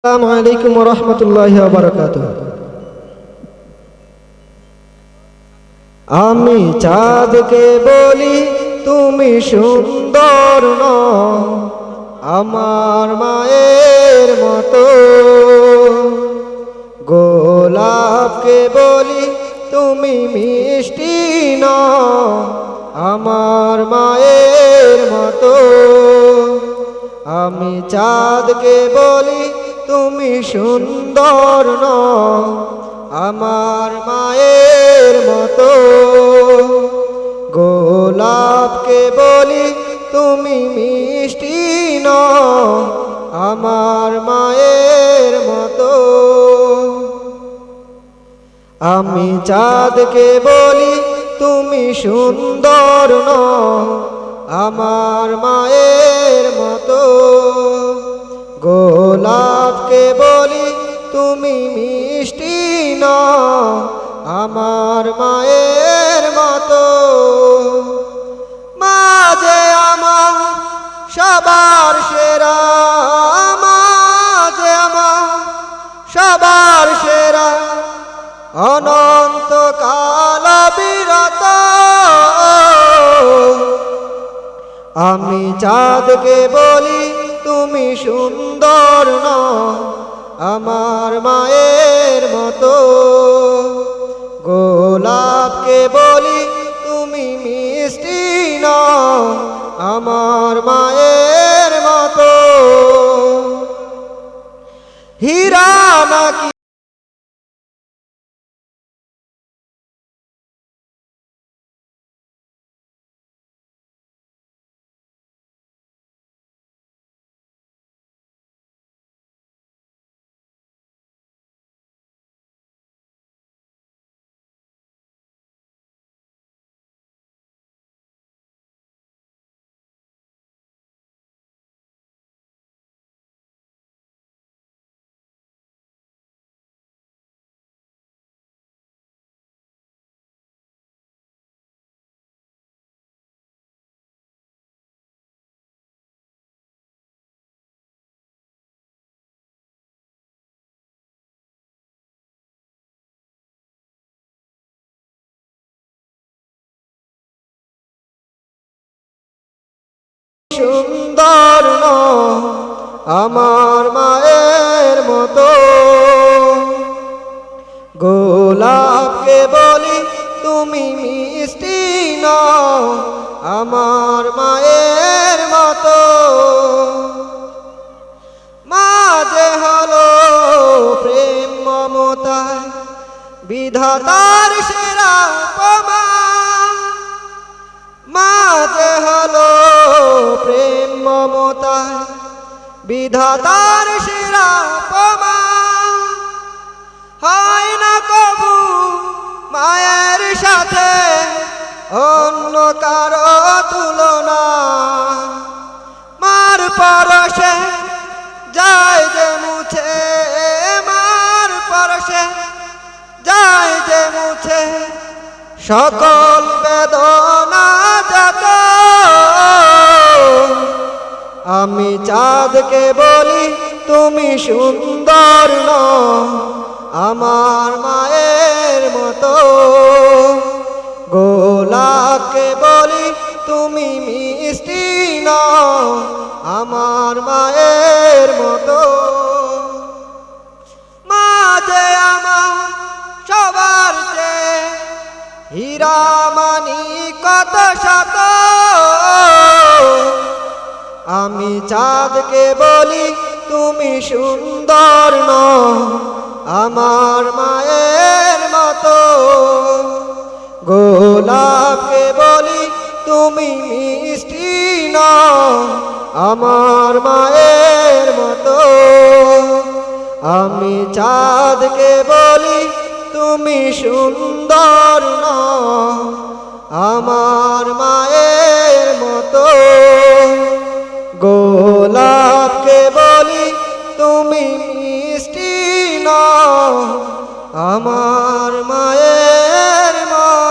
আসসালামু আলাইকুম ওয়া রাহমাতুল্লাহি ওয়া বারাকাতুহু। আমি চাঁদকে বলি তুমি সুন্দর নও, আমার মায়ের মতো। গোলাপকে বলি তুমি মিষ্টি নও, আমার মায়ের মতো। আমি চাঁদকে বলি তুমি সুন্দর নও, আমার মায়ের মতো। গোলাপকে বলি তুমি মিষ্টি নও, আমার মায়ের মতো। আমি চাঁদকে বলি তুমি সুন্দর নও, আমার মায়ের মতো। গোলাপকে বলি তুমি মিষ্টি নও, আমার মায়ের মতো। মা যে আমার সবার সেরা, মা যে আমার সবার সেরা, অনন্তকাল বিরত। আমি চাঁদকে বলি তুমি সুন্দর নও, আমার মায়ের মতো। গোলাপকে বলি তুমি মিষ্টি নও, আমার মায়ের মতো। হীরা নাকি সুন্দর নও, আমার মায়ের মতো। গোলাপকে বলি তুমি মিষ্টি নও, আমার মায়ের মতো। মা যে হলো প্রেম মমতায় বিধাতার সেরা উপমা। মা যে হলো প্রেম মমতায় বিধাতার সেরা উপমা। হয় না কবু মায়ের সাথে অন্য কারো তুলনা। মার পরশে যায় যে মুছে, মার পরশে যায় যে মুছে সকল বেদনা যত। আমি চাঁদকে বলি তুমি সুন্দর নও, আমার মায়ের মতো। গোলাপকে বলি তুমি মিষ্টি নও, আমার মায়ের মতো। মা যে আমার সবার চেয়ে হীরা মানিকত শত। আমি চাঁদকে বলি তুমি সুন্দর নও, আমার মায়ের মতো। গোলাপকে বলি তুমি মিষ্টি নও, আমার মায়ের মতো। আমি চাঁদকে বলি তুমি সুন্দর নও, আমার মায়ের